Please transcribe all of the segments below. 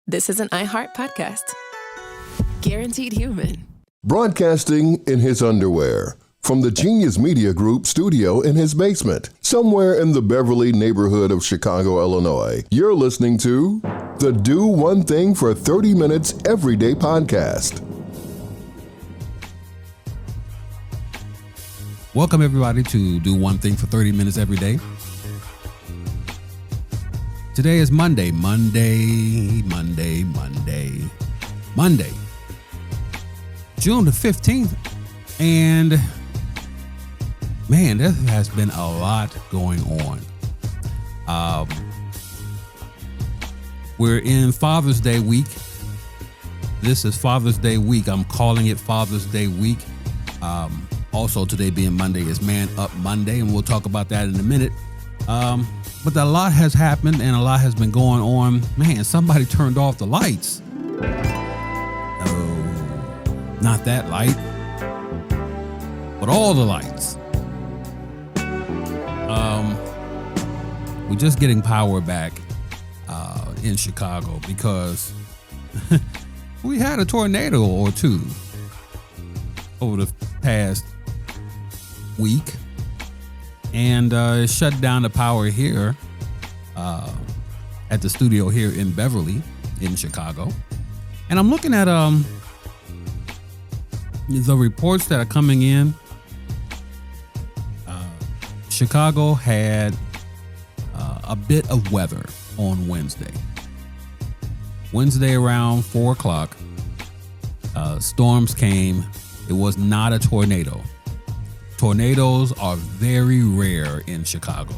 This is an iHeart podcast. Guaranteed human. Broadcasting in his underwear from the Genius Media Group studio in his basement, somewhere in the Beverly neighborhood of Chicago, Illinois. You're listening to the Do One Thing for 30 Minutes Everyday podcast. Welcome, everybody, to Do One Thing for 30 Minutes Every Day. Today is Monday, June the 15th. And man, there has been a lot going on. We're in Father's Day week. This is Father's Day week. I'm calling it Father's Day week. Also, today being Monday is Man Up Monday, and we'll talk about that in a minute. But a lot has happened and a lot has been going on. Man, somebody turned off the lights. Oh, not that light, but all the lights. We're just getting power back in Chicago because we had a tornado or two over the past week. And it shut down the power here at the studio here in Beverly, in Chicago. And I'm looking at the reports that are coming in. Chicago had a bit of weather on Wednesday. Wednesday around 4 o'clock, storms came. It was not a tornado. Tornadoes are very rare in Chicago,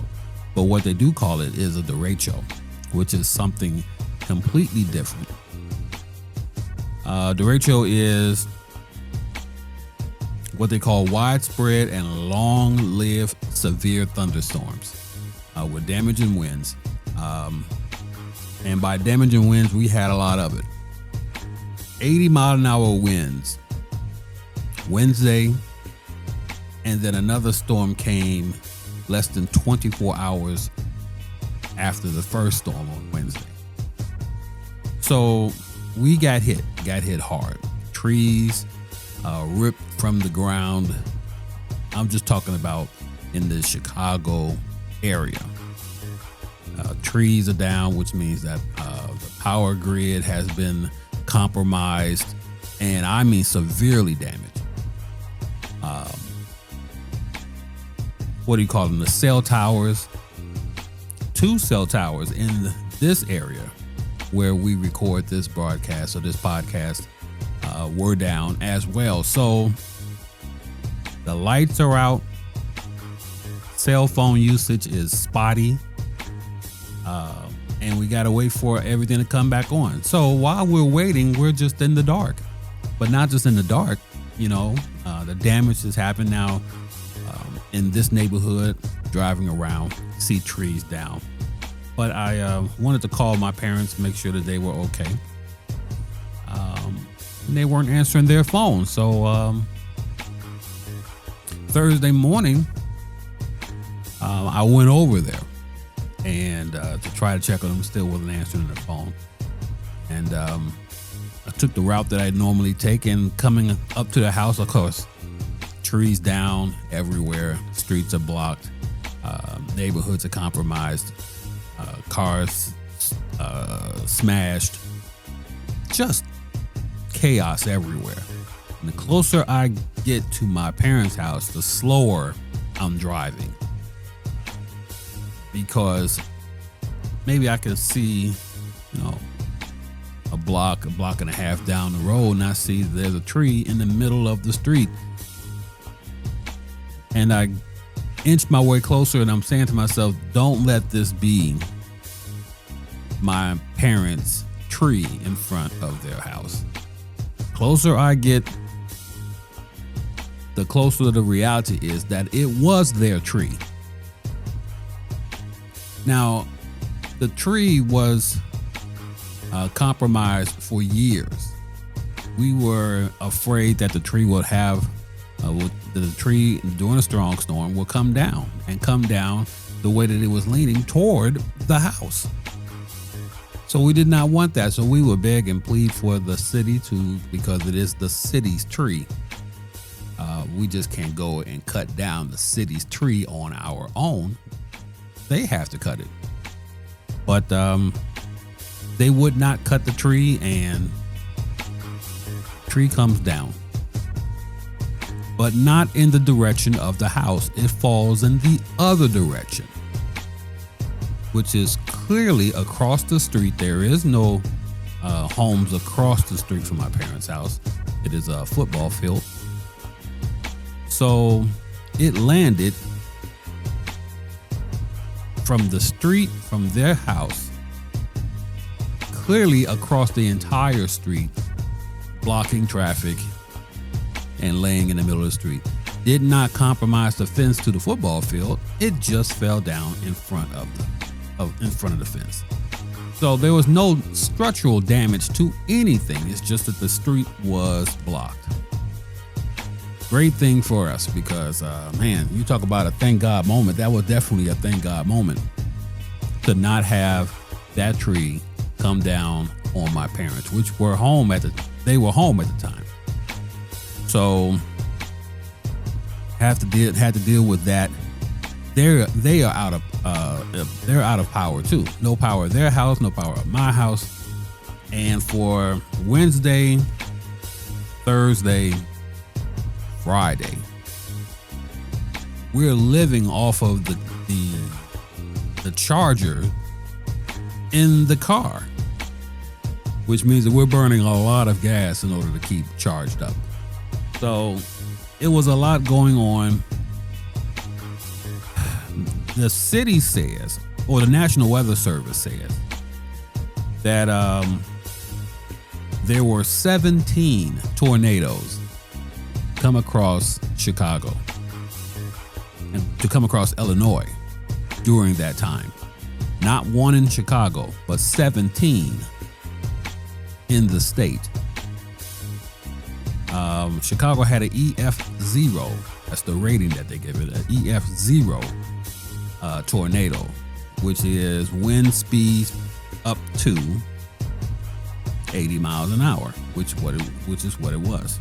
but what they do call it is a derecho, which is something completely different. Derecho is what they call widespread and long-lived severe thunderstorms with damaging winds. And by damaging winds, we had a lot of it. 80-mile-an-hour winds Wednesday. And then another storm came less than 24 hours after the first storm on Wednesday. So we got hit hard. Trees ripped from the ground. I'm just talking about in the Chicago area. Trees are down, which means that the power grid has been compromised, and I mean severely damaged. What do you call them? The cell towers. 2 cell towers in this area where we record this broadcast or this podcast were down as well. So the lights are out. Cell phone usage is spotty. And we got to wait for everything to come back on. So while we're waiting, we're just in the dark. But not just in the dark, the damage has happened now. In this neighborhood, driving around, see trees down. But I wanted to call my parents, make sure that they were okay. And they weren't answering their phone. So Thursday morning, I went over there and to try to check on them. Still wasn't answering their phone. And I took the route that I normally take, and coming up to the house, of course, trees down everywhere. Streets are blocked. Neighborhoods are compromised. Cars smashed. Just chaos everywhere. And the closer I get to my parents' house, the slower I'm driving. Because maybe I can see, a block and a half down the road, and I see there's a tree in the middle of the street. And I inch my way closer, and I'm saying to myself, don't let this be my parents' tree in front of their house. Closer I get, the closer the reality is that it was their tree. Now, the tree was compromised for years. We were afraid that the tree would have the tree during a strong storm will come down the way that it was leaning toward the house. So we did not want that. So we would beg and plead for the city because it is the city's tree. We just can't go and cut down the city's tree on our own. They have to cut it. But they would not cut the tree, and tree comes down. But not in the direction of the house. It falls in the other direction, which is clearly across the street. There is no homes across the street from my parents' house. It is a football field. So it landed from the street, from their house, clearly across the entire street, blocking traffic and laying in the middle of the street. Did not compromise the fence to the football field. It just fell down in front of the fence. So there was no structural damage to anything. It's just that the street was blocked. Great thing for us because, man, you talk about a thank God moment. That was definitely a thank God moment to not have that tree come down on my parents, which were home at the time. So had to deal with that. They are out of power too. No power at their house, no power at my house. And for Wednesday, Thursday, Friday, we're living off of the charger in the car, which means that we're burning a lot of gas in order to keep charged up. So it was a lot going on. The city says, or the National Weather Service says, that there were 17 tornadoes come across Chicago and to come across Illinois during that time. Not one in Chicago, but 17 in the state. Chicago had an EF0. That's the rating that they give it, an EF0 tornado, which is wind speeds up to 80 miles an hour, which is what it was.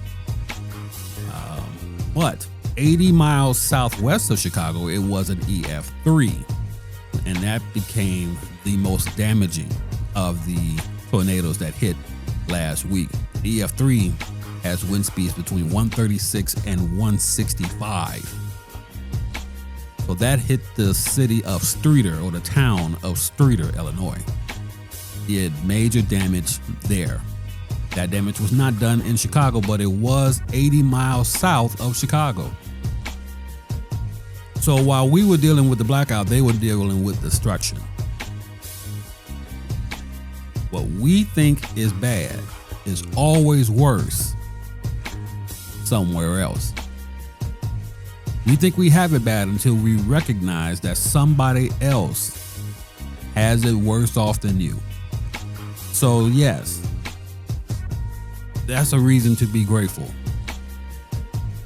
But 80 miles southwest of Chicago, it was an EF3, and that became the most damaging of the tornadoes that hit last week. EF3 has wind speeds between 136 and 165. So that hit the city of Streator, or the town of Streator, Illinois. Did major damage there. That damage was not done in Chicago, but it was 80 miles south of Chicago. So while we were dealing with the blackout, they were dealing with destruction. What we think is bad is always worse somewhere else. We think we have it bad until we recognize that somebody else has it worse off than you. So yes, that's a reason to be grateful.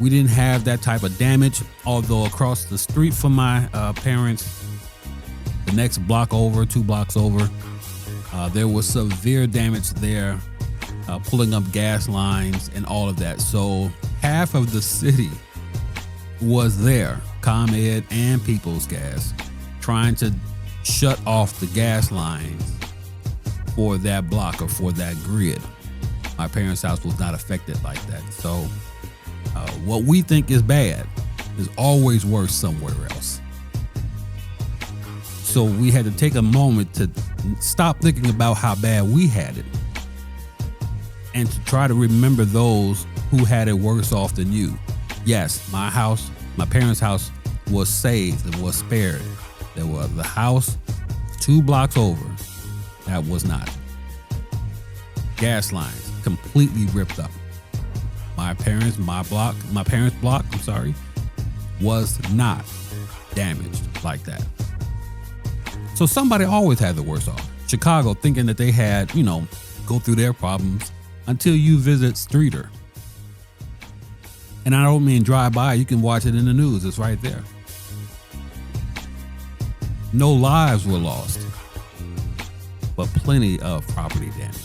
We didn't have that type of damage, although across the street from my parents, the next block over, 2 blocks over, there was severe damage there, pulling up gas lines and all of that. So half of the city was there, ComEd and People's Gas, trying to shut off the gas lines for that block or for that grid. My parents' house was not affected like that. So what we think is bad is always worse somewhere else. So we had to take a moment to stop thinking about how bad we had it and to try to remember those who had it worse off than you. Yes, my parents' house was saved and was spared. There was the house 2 blocks over that was not. Gas lines completely ripped up. My parents' block, was not damaged like that. So somebody always had the worst off. Chicago thinking that they had, go through their problems until you visit Streator. And I don't mean drive by. You can watch it in the news. It's right there. No lives were lost. but plenty of property damage.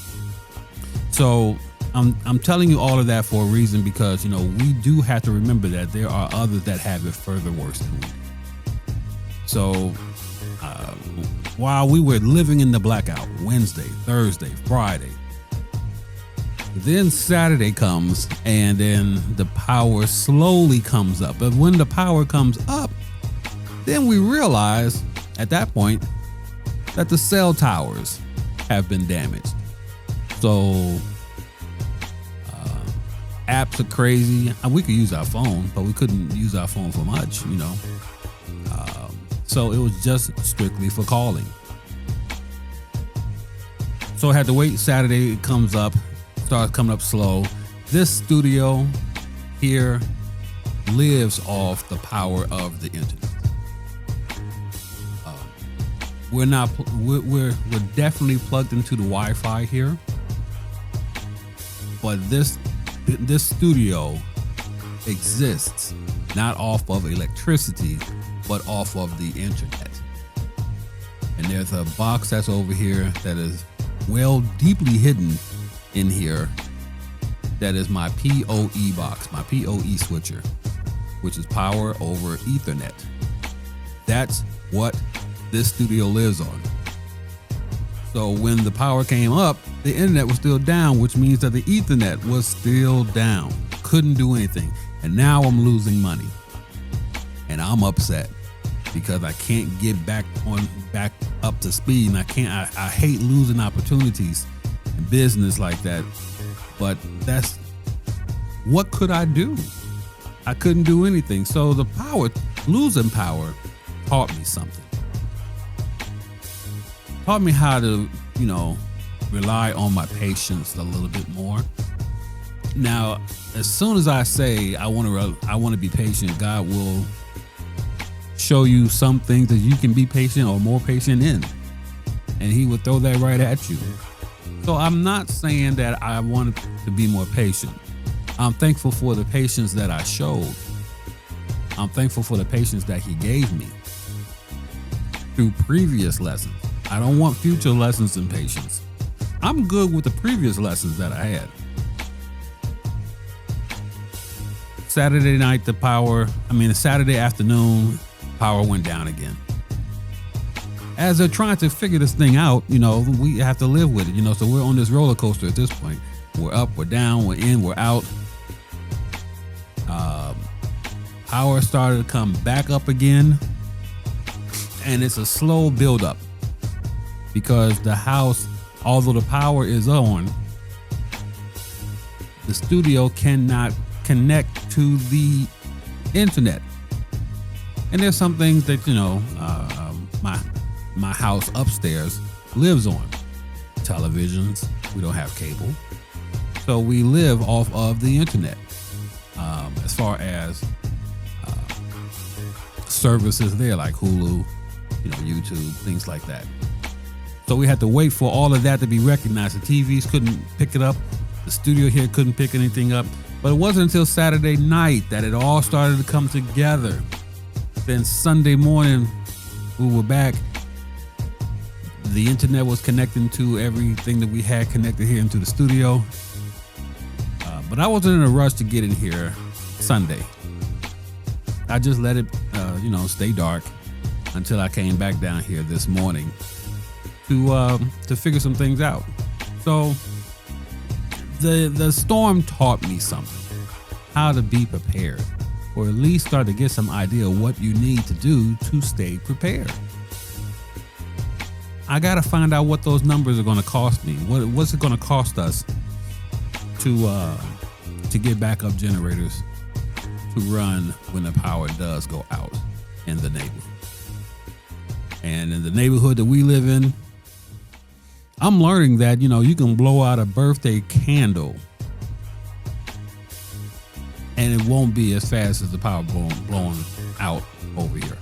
So I'm telling you all of that for a reason, because, you know, we do have to remember that there are others that have it further worse than we do. So while we were living in the blackout, Wednesday, Thursday, Friday, then Saturday comes, and then the power slowly comes up. But when the power comes up, then we realize at that point that the cell towers have been damaged. So apps are crazy. We could use our phone, but we couldn't use our phone for much, you know. So it was just strictly for calling. So I had to wait. Saturday it comes up, starts coming up slow. This studio here lives off the power of the internet. We're definitely plugged into the Wi-Fi here, but this studio exists not off of electricity, but off of the internet. And there's a box that's over here that is deeply hidden in here. That is my PoE box, my PoE switcher, which is power over Ethernet. That's what this studio lives on. So when the power came up, the internet was still down, which means that the Ethernet was still down. Couldn't do anything. And now I'm losing money. And I'm upset because I can't get back up to speed. And I hate losing opportunities in business like that. But what could I do? I couldn't do anything. So losing power taught me something. Taught me how to, you know, rely on my patience a little bit more. Now, as soon as I say I want to be patient, God will show you some things that you can be patient or more patient in, and He will throw that right at you. So I'm not saying that I wanted to be more patient. I'm thankful for the patience that I showed. I'm thankful for the patience that He gave me through previous lessons. I don't want future lessons in patience. I'm good with the previous lessons that I had. Saturday night, Saturday afternoon, power went down again. As they're trying to figure this thing out, you know, we have to live with it, you know, so we're on this roller coaster at this point. We're up, we're down, we're in, we're out. Power started to come back up again, and it's a slow buildup because the house, although the power is on, the studio cannot connect to the internet. And there's some things that, you know, my house upstairs lives on. Televisions, we don't have cable. So we live off of the internet. As far as services there like Hulu, you know, YouTube, things like that. So we had to wait for all of that to be recognized. The TVs couldn't pick it up. The studio here couldn't pick anything up. But it wasn't until Saturday night that it all started to come together. Then Sunday morning, we were back. The internet was connecting to everything that we had connected here into the studio. But I wasn't in a rush to get in here Sunday. I just let it, stay dark until I came back down here this morning to figure some things out. So the storm taught me something, how to be prepared, or at least start to get some idea of what you need to do to stay prepared. I got to find out what those numbers are going to cost me. What's it going to cost us to get backup generators to run when the power does go out in the neighborhood. And in the neighborhood that we live in, I'm learning that, you can blow out a birthday candle and it won't be as fast as the power blowing out over here.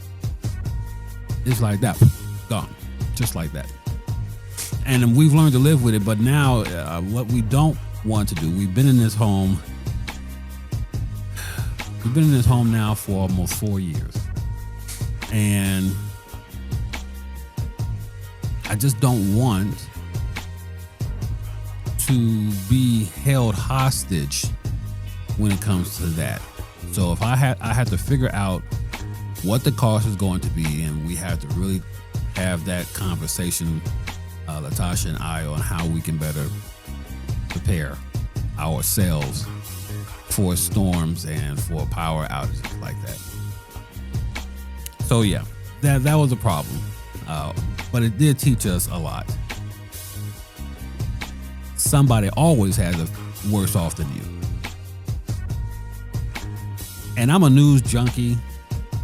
It's like that, gone, just like that. And we've learned to live with it. But now what we don't want to do, we've been in this home now for almost 4 years. And I just don't want to be held hostage when it comes to that. So if I had to figure out what the cost is going to be, and we have to really have that conversation, Latasha and I, on how we can better prepare ourselves for storms and for power outages like that. So yeah, that was a problem, but it did teach us a lot. Somebody always has a worse off than you. And I'm a news junkie.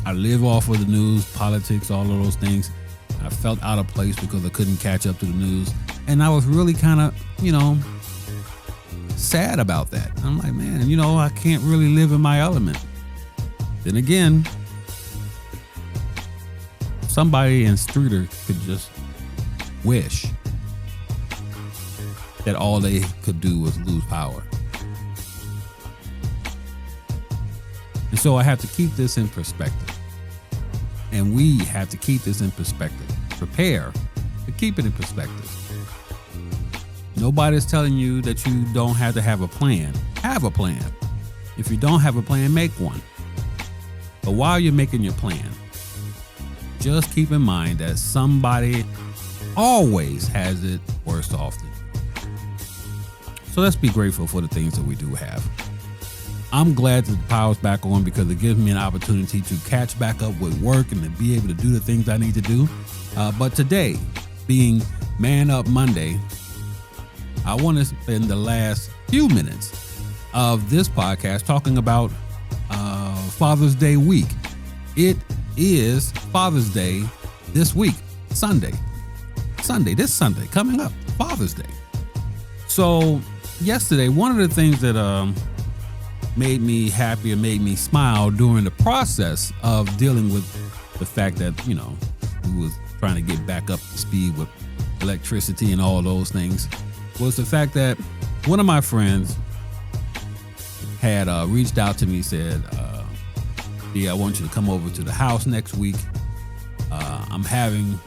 I live off of the news, politics, all of those things. I felt out of place because I couldn't catch up to the news. And I was really kind of, sad about that. I'm like, man, I can't really live in my element. Then again, somebody in Streeter could just wish that all they could do was lose power. And so I have to keep this in perspective. And we have to keep this in perspective. Prepare to keep it in perspective. Nobody's telling you that you don't have to have a plan. Have a plan. If you don't have a plan, make one. But while you're making your plan, just keep in mind that somebody always has it worse off than you. So let's be grateful for the things that we do have. I'm glad that the power's back on because it gives me an opportunity to catch back up with work and to be able to do the things I need to do. But today, being Man Up Monday, I want to spend the last few minutes of this podcast talking about Father's Day week. It is Father's Day this week, this Sunday, coming up, Father's Day. So yesterday, one of the things that made me happy and made me smile during the process of dealing with the fact that, we was trying to get back up to speed with electricity and all those things, was the fact that one of my friends had reached out to me, said, I want you to come over to the house next week. I'm having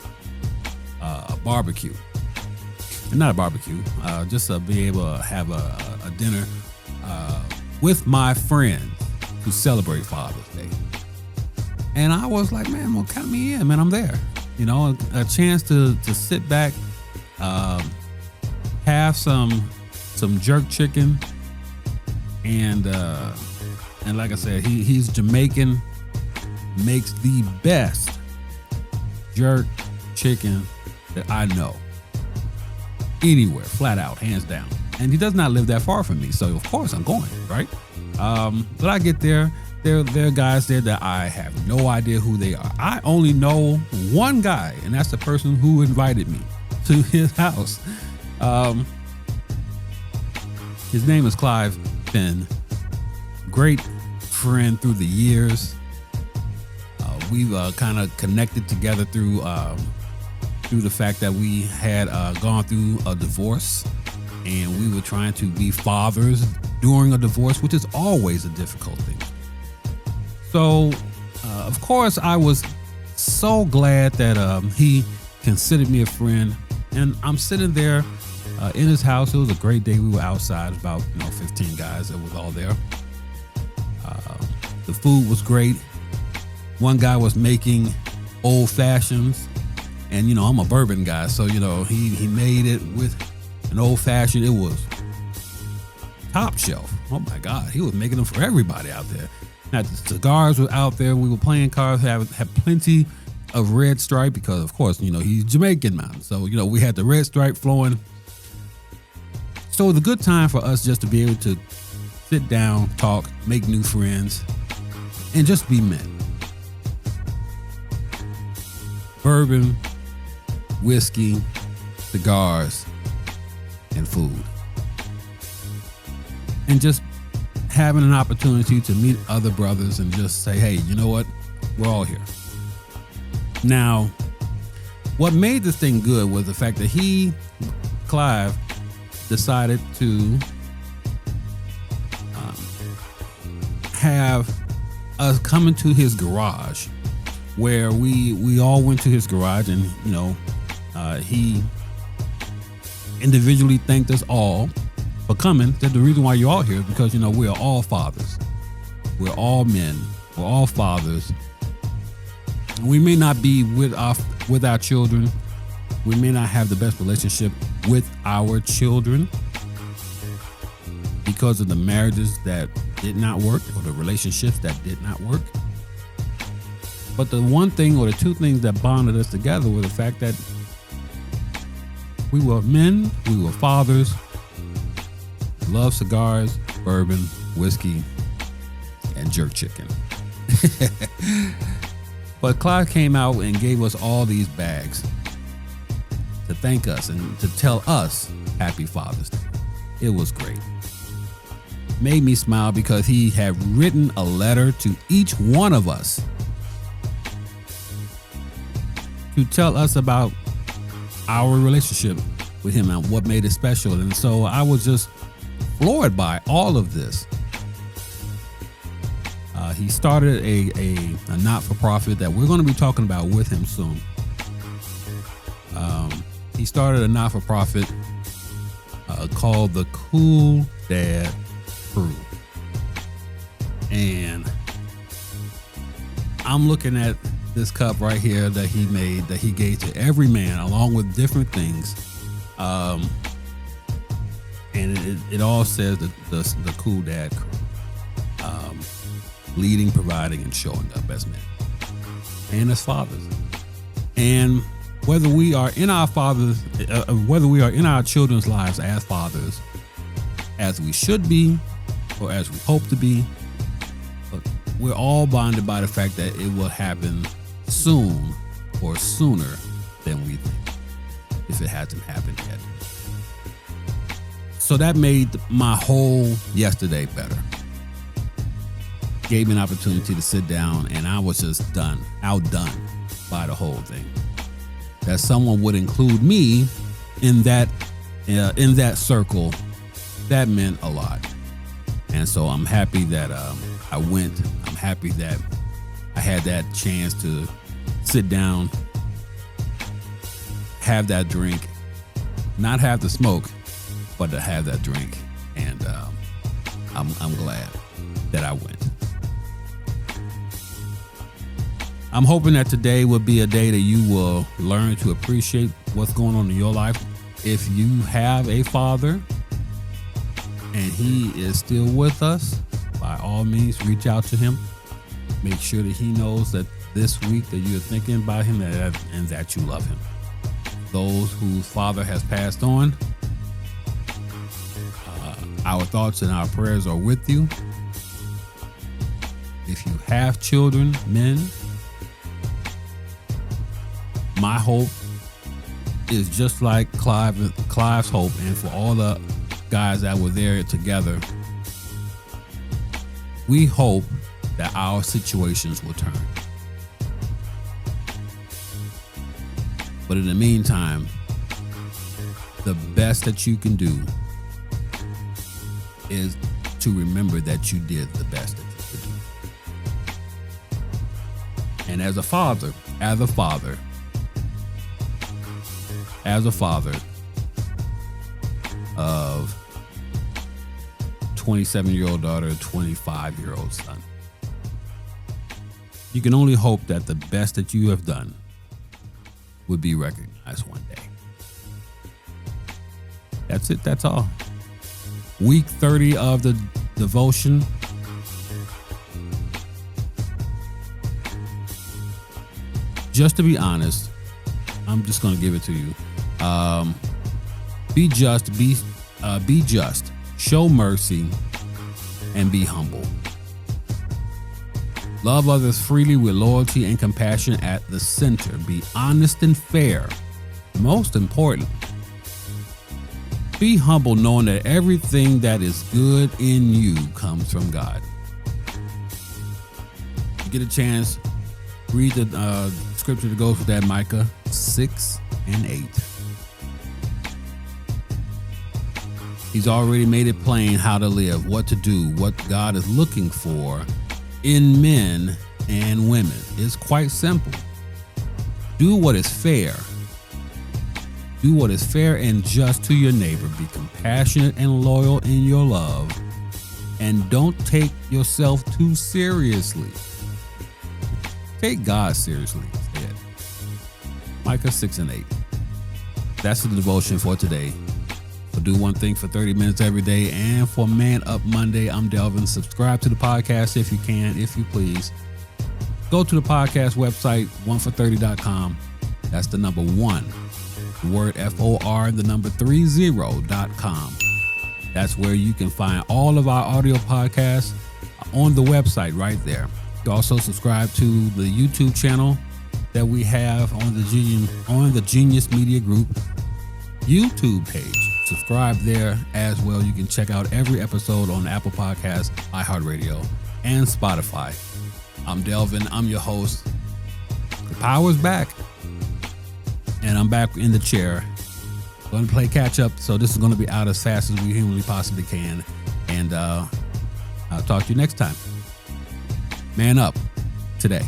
a barbecue. Not a barbecue, just to be able to have a dinner with my friends to celebrate Father's Day. And I was like, man, well, count me in, man, I'm there. A chance to sit back, have some jerk chicken, and like I said, he's Jamaican, makes the best jerk chicken that I know anywhere, flat out, hands down. And he does not live that far from me, so of course I'm going, right? But I get there. There are guys there that I have no idea who they are. I only know one guy, and that's the person who invited me to his house. His name is Clive Finn. Great friend through the years. We've kind of connected together through the fact that we had gone through a divorce, and we were trying to be fathers during a divorce, which is always a difficult thing. So, of course, I was so glad that he considered me a friend, and I'm sitting there in his house. It was a great day. We were outside, about 15 guys that was all there. The food was great. One guy was making old fashions, and I'm a bourbon guy, so he made it with an old fashioned. It was top shelf. Oh my God, he was making them for everybody out there. Now the cigars were out there. We were playing cards. Had plenty of red stripe because, of course, he's Jamaican, man. So we had the red stripe flowing. So it was a good time for us just to be able to sit down, talk, make new friends, and just be men. Bourbon, whiskey, cigars, and food. And just having an opportunity to meet other brothers and just say, hey, you know what? We're all here. Now, what made this thing good was the fact that Clive, decided to have us come into his garage, where we all went to his garage, and he individually thanked us all for coming. That the reason why you're all here is because, we are all fathers. We're all men. We're all fathers. We may not be with our children. We may not have the best relationship with our children because of the marriages that did not work or the relationships that did not work. But the one thing or the two things that bonded us together were the fact that we were men, we were fathers, loved cigars, bourbon, whiskey, and jerk chicken. But Clive came out and gave us all these bags to thank us and to tell us Happy Father's Day. It was great. Made me smile because he had written a letter to each one of us to tell us about our relationship with him and what made it special. And so I was just floored by all of this. He started a not-for-profit that we're going to be talking about with him soon. He started a not-for-profit called the Cool Dad Crew. And I'm looking at this cup right here that he made, that he gave to every man along with different things. And it all says the Cool Dad Crew. Leading, providing, and showing up as men and as fathers. And whether we are in our children's lives as fathers, as we should be, or as we hope to be, but we're all bonded by the fact that it will happen soon or sooner than we think, if it hasn't happened yet. So that made my whole yesterday better. Gave me an opportunity to sit down, and I was just outdone by the whole thing. That someone would include me in that circle, that meant a lot. And so I'm happy that I went. I'm happy that I had that chance to sit down, have that drink, not have the smoke, but to have that drink. And I'm glad that I went. I'm hoping that today will be a day that you will learn to appreciate what's going on in your life. If you have a father and he is still with us, by all means, reach out to him. Make sure that he knows that this week that you're thinking about him and that you love him. Those whose father has passed on, our thoughts and our prayers are with you. If you have children, men, my hope is just like Clive's hope, and for all the guys that were there together, we hope that our situations will turn. But in the meantime, the best that you can do is to remember that you did the best that you could do. And as a father of 27-year-old daughter, 25-year-old son, you can only hope that the best that you have done would be recognized one day. That's it. That's all. Week 30 of the devotion. Just to be honest, I'm just going to give it to you. Be just, show mercy, and be humble. Love others freely with loyalty and compassion at the center. Be honest and fair. Most important, be humble, knowing that everything that is good in you comes from God. You get a chance, read the scripture that goes with that, Micah 6 and 8. He's already made it plain how to live, what to do, what God is looking for in men and women. It's quite simple. Do what is fair. Do what is fair and just to your neighbor. Be compassionate and loyal in your love. And don't take yourself too seriously. Take God seriously instead. Micah 6:8. That's the devotion for today. So do one thing for 30 minutes every day. And for Man Up Monday, I'm Delvin. Subscribe to the podcast if you can, if you please. Go to the podcast website, onefor30.com. That's the number 1. The word FOR, the number 30.com. That's where you can find all of our audio podcasts on the website right there. You also subscribe to the YouTube channel that we have on the Genius Media Group YouTube page. Subscribe there as well. You can check out every episode on Apple Podcasts, iHeartRadio, and Spotify. I'm Delvin. I'm your host. The power's back. And I'm back in the chair. Going to play catch up. So this is going to be out as fast as we humanly possibly can. And I'll talk to you next time. Man up today.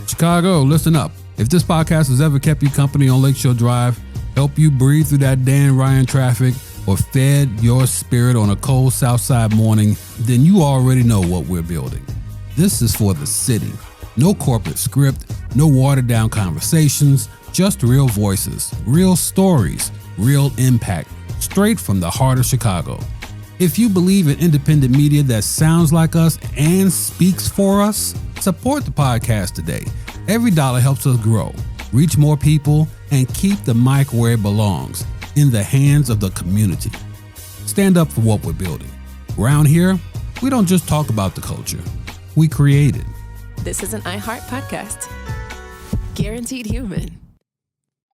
Chicago, listen up. If this podcast has ever kept you company on Lakeshore Drive, help you breathe through that Dan Ryan traffic, or fed your spirit on a cold Southside morning, then you already know what we're building. This is for the city. No corporate script, no watered down conversations, just real voices, real stories, real impact, straight from the heart of Chicago. If you believe in independent media that sounds like us and speaks for us, support the podcast today. Every dollar helps us grow, reach more people, and keep the mic where it belongs, in the hands of the community. Stand up for what we're building. Around here, we don't just talk about the culture, we create it. This is an iHeart podcast. Guaranteed human.